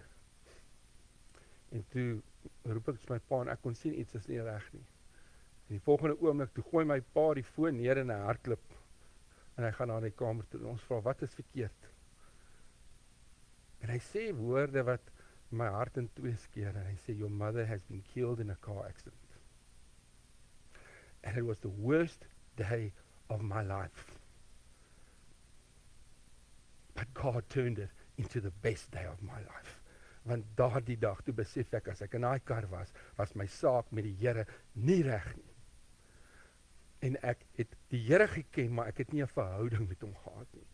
En toe roep ek my pa, en ek kon sien iets is nie reg nie. En die volgende oomblik, toe gooi my pa die foon neer in 'n hardloop, en hy gaan na die kamer toe, en ons vra, wat is verkeerd? En hy sê woorde wat my hart in twee skeer, en hy sê, your mother has been killed in a car accident. And it was the worst day of my life. But God turned it into the best day of my life. Want daardie dag, toe besef ek, as ek in daai kar was my saak met die Here nie reg nie. En ek het die Here geken, maar ek het nie 'n verhouding met hom gehad nie.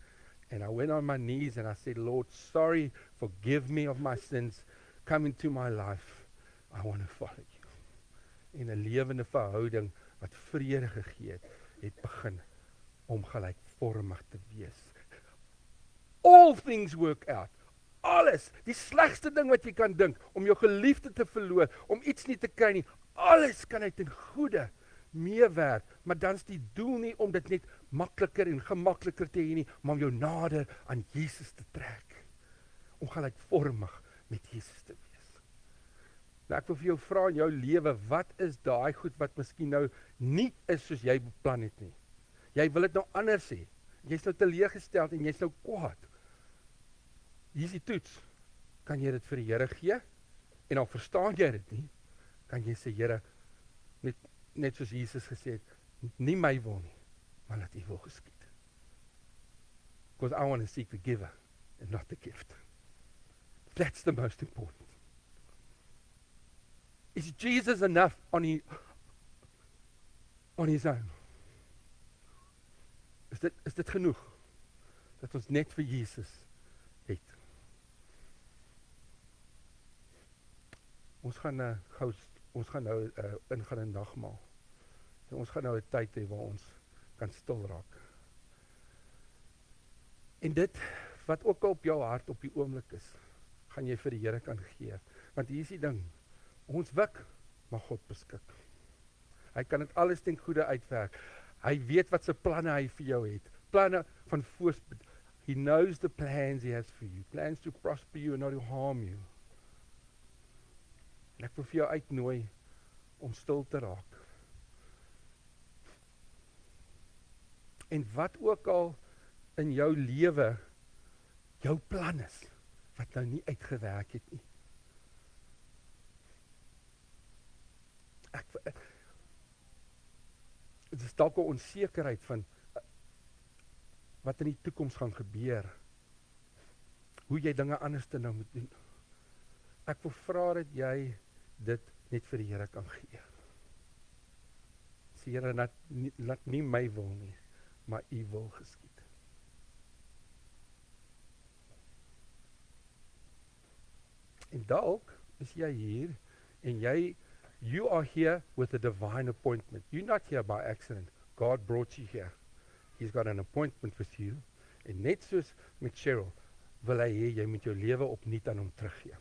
And I went on my knees and I said, Lord, sorry, forgive me of my sins, come into my life, I want to follow you. En 'n lewende verhouding wat vrede gegee het begin om gelykvormig te wees. All things work out. Alles, die slegste ding wat jy kan dink, om jou geliefde te verloor, om iets nie te kry nie, alles kan uit ten goeie meewerk, maar dan is die doel nie om dit net makliker en gemakliker te hê nie, maar om jou nader aan Jesus te trek, om gelykvormig met Jesus te wees. Nou ek wil vir jou vra in jou lewe, wat is daai goed wat miskien nou nie is soos jy beplan het nie? Jy wil dit nou anders hê, jy's nou teleurgesteld en jy's nou kwaad. Hier is die toets, kan jy dit vir die Here gee? En al verstaan jy dit nie, kan jy sê, Here, net soos Jesus gesê het, nie my wil nie, maar laat U wil geskied. Because I want to seek the giver and not the gift. That's the most important. Is Jesus enough on his own? Is dit genoeg dat ons net vir Jesus het? Ons gaan nou ingaan in nagmaal. En ons gaan nou 'n tyd hê waar ons kan stil raak. En dit wat ook al op jou hart op die oomblik is, gaan jy vir die Here kan gee. Want hier is die ding, ons wik, maar God beskik. Hy kan dit alles ten goeie uitwerk. Hy weet wat se planne hy vir jou het. Planne van voorspoed. He knows the plans he has for you. Plans to prosper you and not to harm you. En ek wil vir jou uitnooi om stil te raak. En wat ook al in jou lewe jou plan is, wat nou nie uitgewerk het nie. Dit is dalk 'n onsekerheid van wat in die toekoms gaan gebeur. Hoe jy dinge anders te nou moet doen. Ek wil vra dat jy dit net vir die Here kan gee. Sê Here, laat nie my wil nie, maar U wil geskied. En dalk is jy hier en you are here with a divine appointment. You're not here by accident. God brought you here. He's got an appointment with you. En net soos met Cheryl, wil hy hê jy moet jou lewe opnuut aan hom teruggee.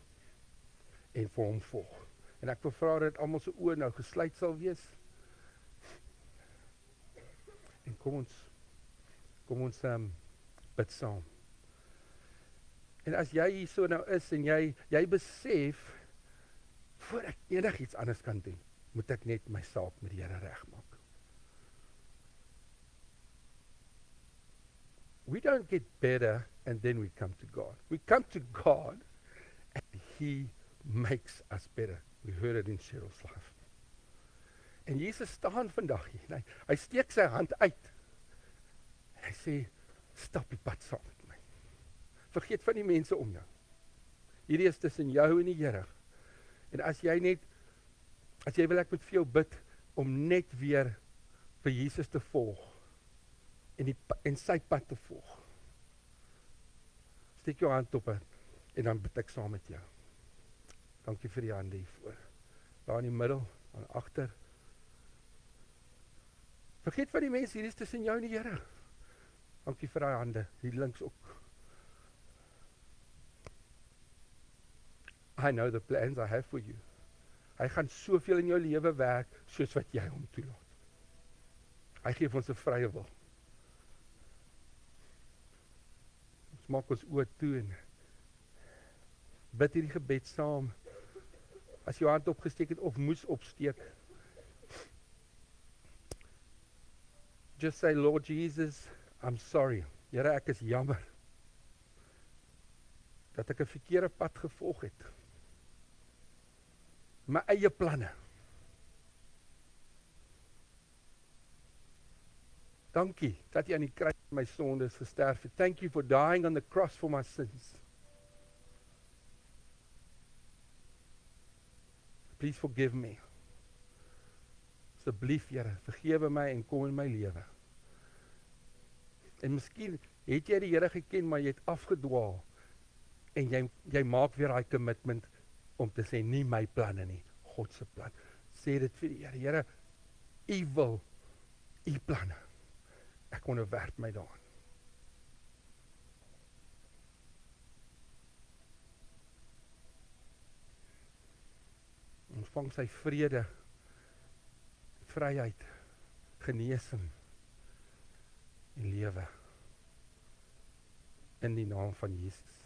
En vir hom volg. En ek wil vra dat almal se oë nou gesluit sal wees. En kom ons bid saam. En as jy hier so nou is en jy besef, voor ek enigiets anders kan doen, moet ek net my saak met die Here regmaak. We don't get better and then we come to God. We come to God and He makes us better. We heard it in Cheryl's life. En Jesus staan vandag hier. Hy steek sy hand uit. Hy sê, stap die pad saam met my. Vergeet van die mense om jou. Hierdie is tussen jou en die Here. En as jy wil ek met vir jou bid, om net weer vir Jesus te volg, en sy pad te volg. Steek jou hand op, en dan bid ek saam met jou. Dankie vir die hande hiervoor. Daar in die middel, aan agter. Vergeet van die mense, hier is tussen jou en die Here. Dankie vir die hande, hier links ook. I know the plans I have for you. Hy gaan soveel in jou lewe werk, soos wat jy hom toelaat. Hy gee ons 'n vrye wil. Ons maak ons oë toe en bid hierdie gebed saam. As jou hand opgesteek het of moes opsteek, just say, Lord Jesus, I'm sorry. Here, ek is jammer dat ek 'n verkeerde pad gevolg het. My eie planne. Dankie dat jy aan die kruis vir my sondes gesterf het. Thank you for dying on the cross for my sins. Please forgive me. Asseblief, Here, vergewe my en kom in my lewe. En miskien het jy die Here geken, maar jy het afgedwaal. En jy maak weer daai commitment om te sê, nie my planne nie, God se plan. Sê dit vir die Here, Here, U wil, U planne. Ek onderwerp my daaraan. Ontvang sy vrede, vryheid, genesing en lewe. In die naam van Jesus.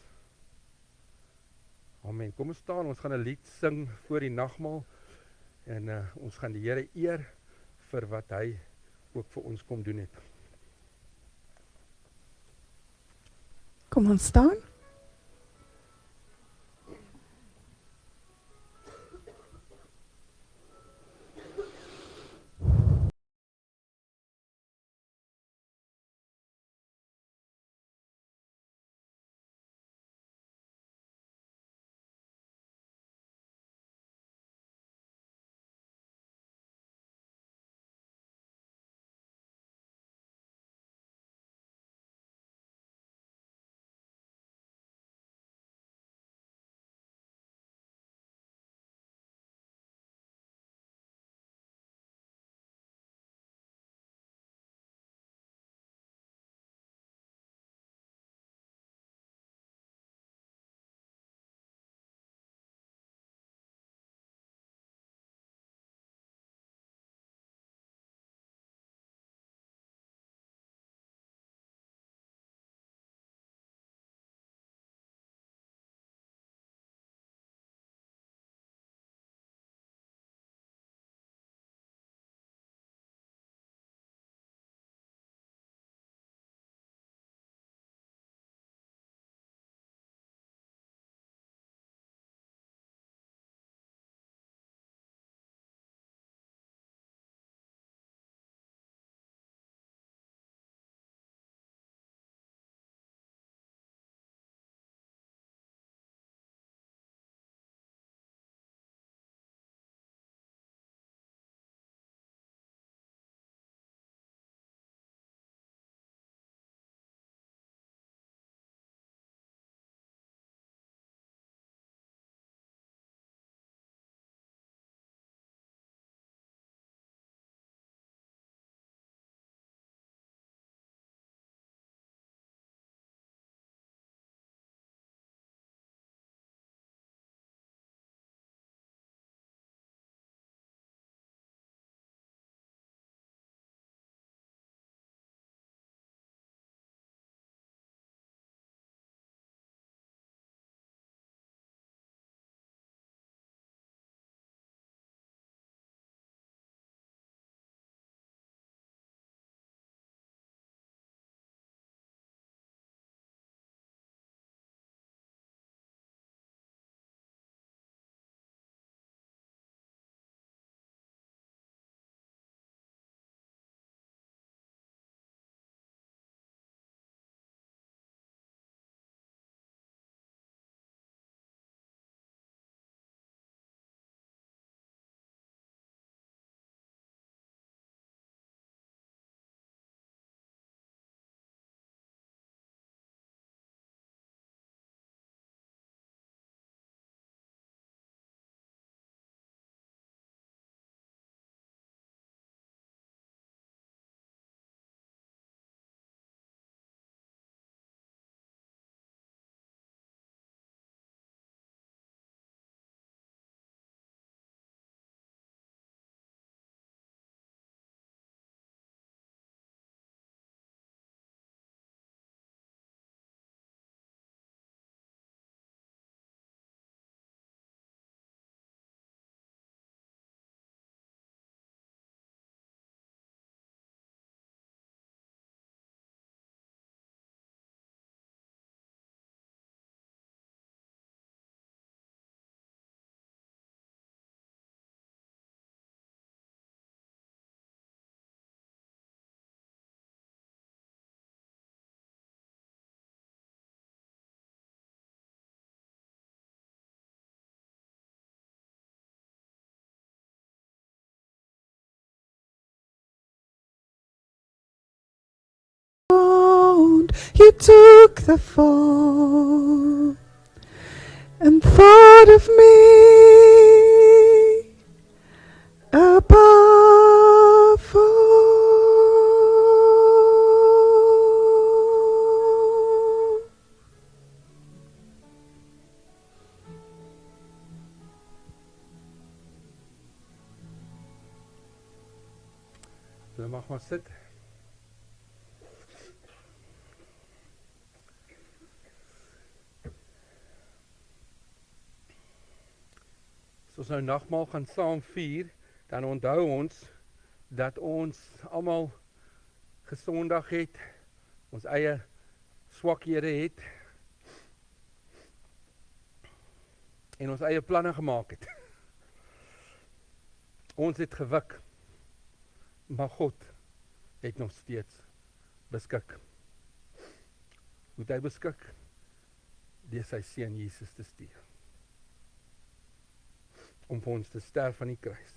Amen. Kom ons staan, ons gaan 'n lied sing voor die nagmaal en ons gaan die Here eer vir wat hy ook vir ons kom doen het. Kom ons staan. Lord, you took the fall and thought of me above all. Julle mag maar sit. As ons nou nagmaal gaan saam vier, dan onthou ons dat ons almal gesondig het, ons eie swakhede het en ons eie planne gemaak het. Ons het gewik, maar God het nog steeds beskik. Hoe het hy beskik? Deur sy seun Jesus te stuur. Om vir ons te sterf aan die kruis.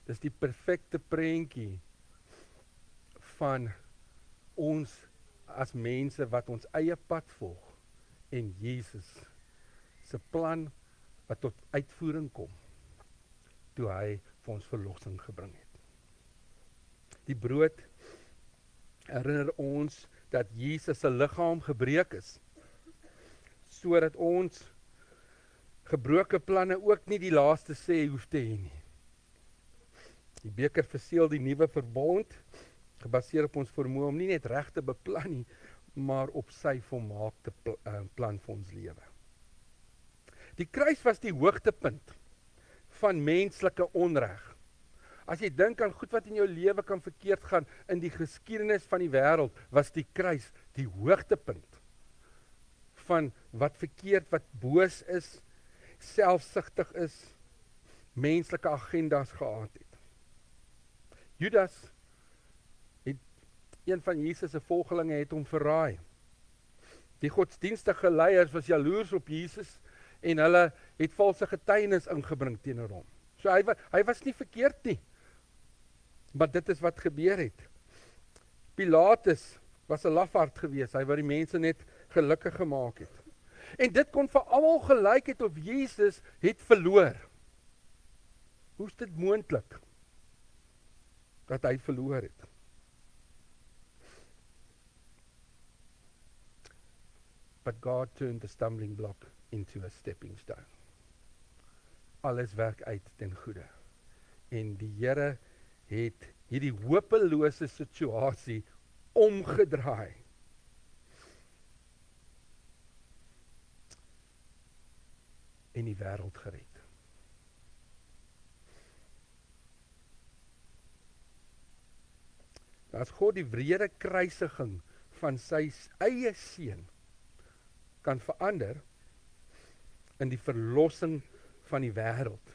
Dis die perfekte prentjie van ons as mense wat ons eie pad volg en Jesus se plan wat tot uitvoering kom toe hy vir ons verlossing gebring het. Die brood herinner ons dat Jesus se liggaam gebreek is sodat ons gebroke planne ook nie die laaste sê hoef te hê nie. Die beker verseël die nuwe verbond, gebaseer op ons vermoë om nie net reg te beplan nie, maar op sy volmaakte plan vir ons lewe. Die kruis was die hoogtepunt van menslike onreg. As jy dink aan goed wat in jou lewe kan verkeerd gaan in die geskiedenis van die wêreld, was die kruis die hoogtepunt van wat verkeerd, wat boos is, selfsugtig is, menslike agendas gehad het. Judas, een van Jesus se volgelinge, het hom verraai. Die godsdienstige leiers was jaloers op Jesus en hulle het valse getuienis ingebring teenoor hom. So hy was nie verkeerd nie. Maar dit is wat gebeur het. Pilatus was 'n lafaard geweest, hy wou die mense net gelukkig gemaak het. En dit kon vir almal gelyk het of Jesus het verloor. Hoe is dit moontlik dat hy verloor het? But God turned the stumbling block into a stepping stone. Alles werk uit ten goeie. En die Here het hierdie hopelose situasie omgedraai. En die wêreld gered. As God die wrede kruisiging van sy eie seun kan verander in die verlossing van die wêreld.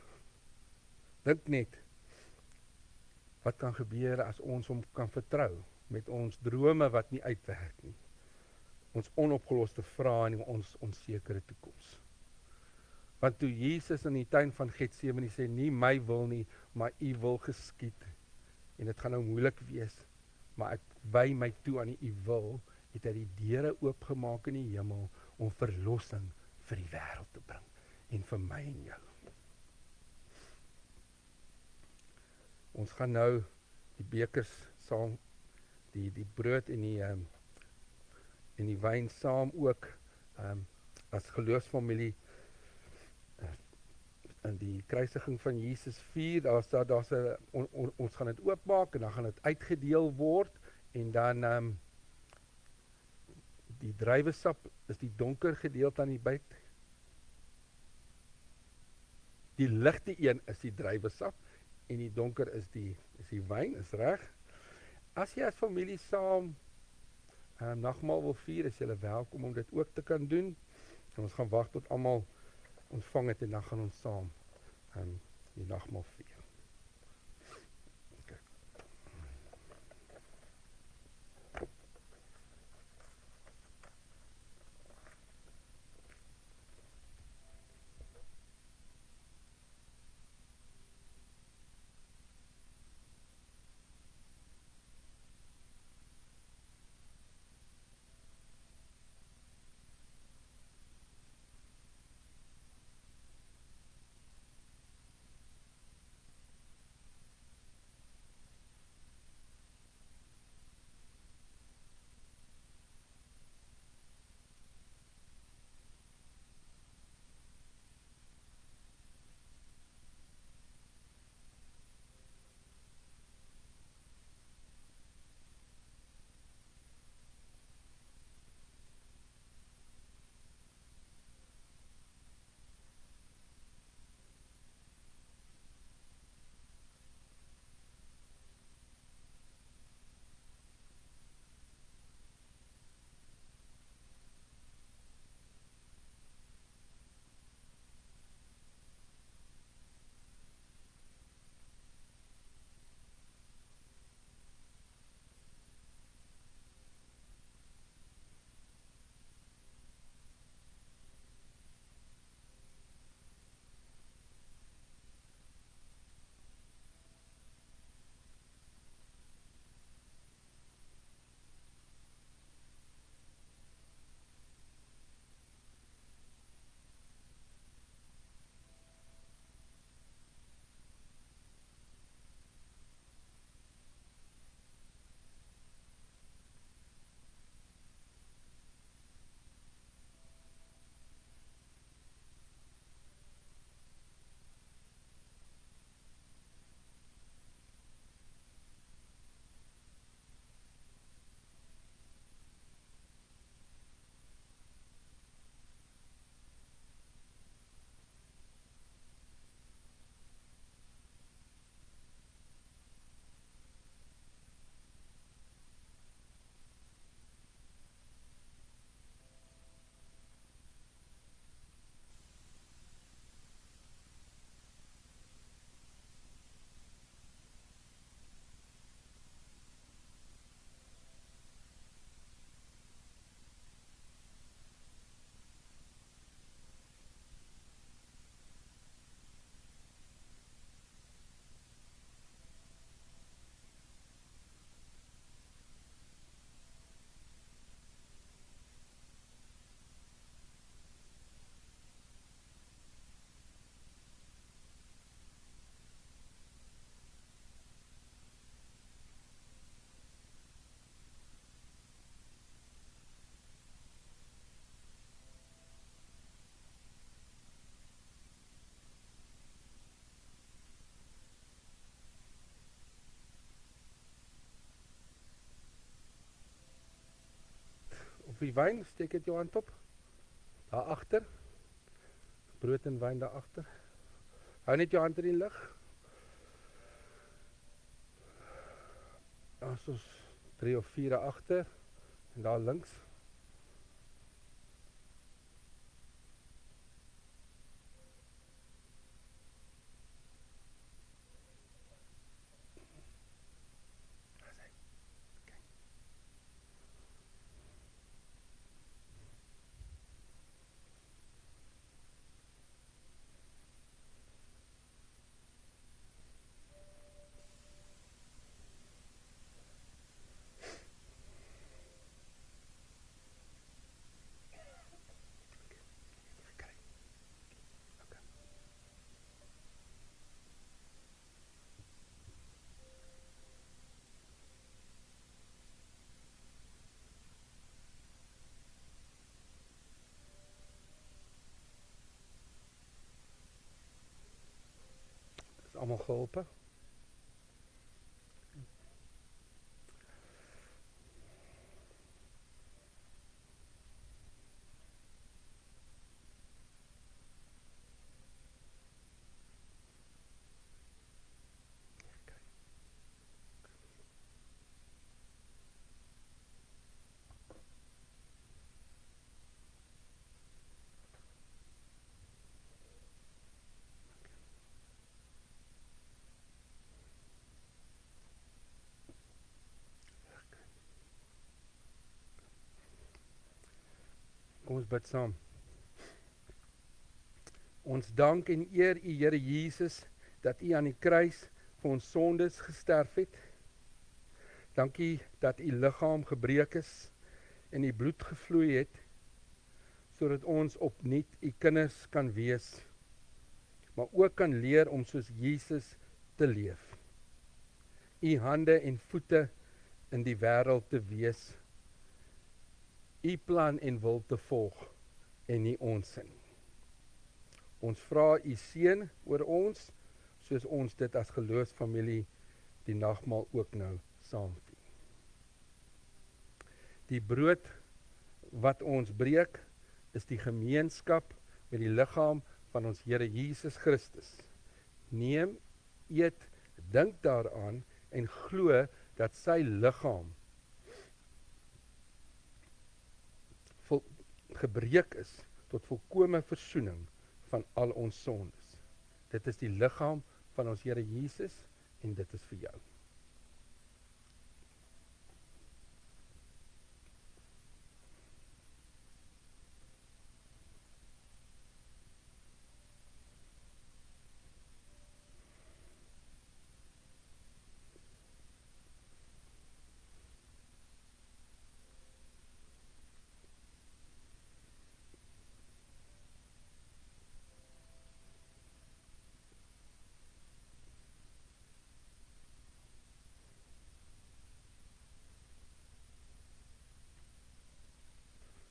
Dink net, wat kan gebeur as ons hom kan vertrou met ons drome wat nie uitwerk nie. Ons onopgeloste vrae en ons onsekere toekoms. Want toe Jesus in die tuin van Getsemane sê, nie my wil nie, maar u wil geskied, en dit gaan nou moeilik wees, maar ek wy my toe aan u wil, het hy die deure oopgemaak in die hemel, om verlossing vir die wêreld te bring, en vir my en jou. Ons gaan nou die bekers saam, die brood en die wyn saam ook, as geloofsfamilie, in die kruisiging van Jesus vier, ons gaan dit oopmaak, en dan gaan dit uitgedeel word, en dan die druiwesap is die donker gedeelte aan die buite. Die ligte een is die druiwesap, en die donker is die wyn, is reg. As jy as familie saam nagmaal wil vier, is julle welkom om dit ook te kan doen. En ons gaan wag tot almal ontvang het, en dan gaan ons saam die nagmaal vier. Okay. Vir die wyn, steek dit jou hand op. Daar agter. Brood en wyn daar agter. Hou net jou hand in die lug. Daar is ons 3 of 4 daar agter en daar links. Is almal geholpe? Kom ons bid saam. Ons dank en eer U Here Jesus dat U aan die kruis vir ons sondes gesterf het. Dankie dat U liggaam gebreek is en U bloed gevloei het sodat ons opnuut U kinders kan wees, maar ook kan leer om soos Jesus te leef. U hande en voete in die wêreld te wees. U plan en wil te volg en nie ons nie. Ons vra U seën oor ons, soos ons dit as geloofsfamilie die nagmaal ook nou saamvier. Die brood wat ons breek, is die gemeenskap met die liggaam van ons Here Jesus Christus. Neem, eet, dink daaraan en glo dat sy liggaam gebreek is tot volkome versoening van al ons sondes. Dit is die liggaam van ons Here Jesus en dit is vir jou.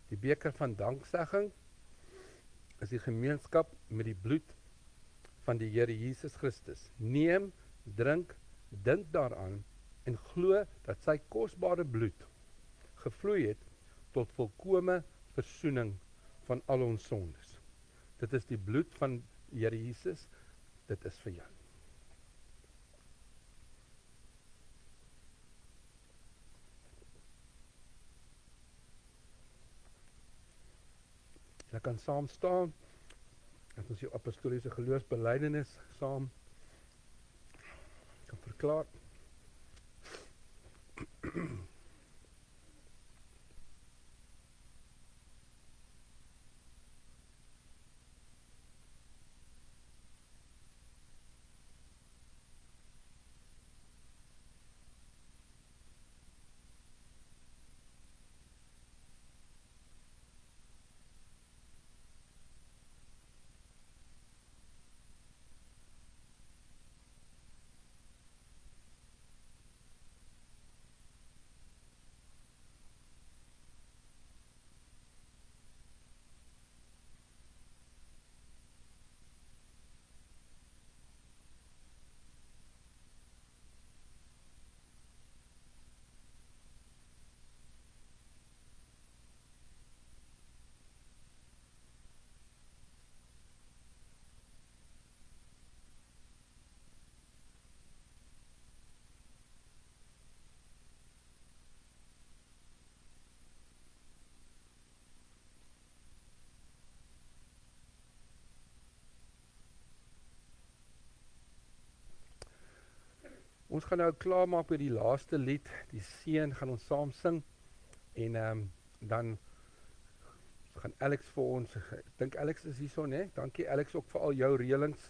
Die beker van danksegging is die gemeenskap met die bloed van die Here Jesus Christus. Neem, drink, dink daaraan en glo dat sy kosbare bloed gevloei het tot volkome versoening van al ons sondes. Dit is die bloed van die Here Jesus, dit is vir jou. Jy kan saam staan, dat ons jou apostoliese geloofsbelijdenis saam kan verklaar. Ons gaan nou klaar maak met die laaste lied, die seën gaan ons saam sing, en dan gaan Alex vir ons, ek dink Alex is hierso, né? Dankie Alex ook vir al jou reëlings,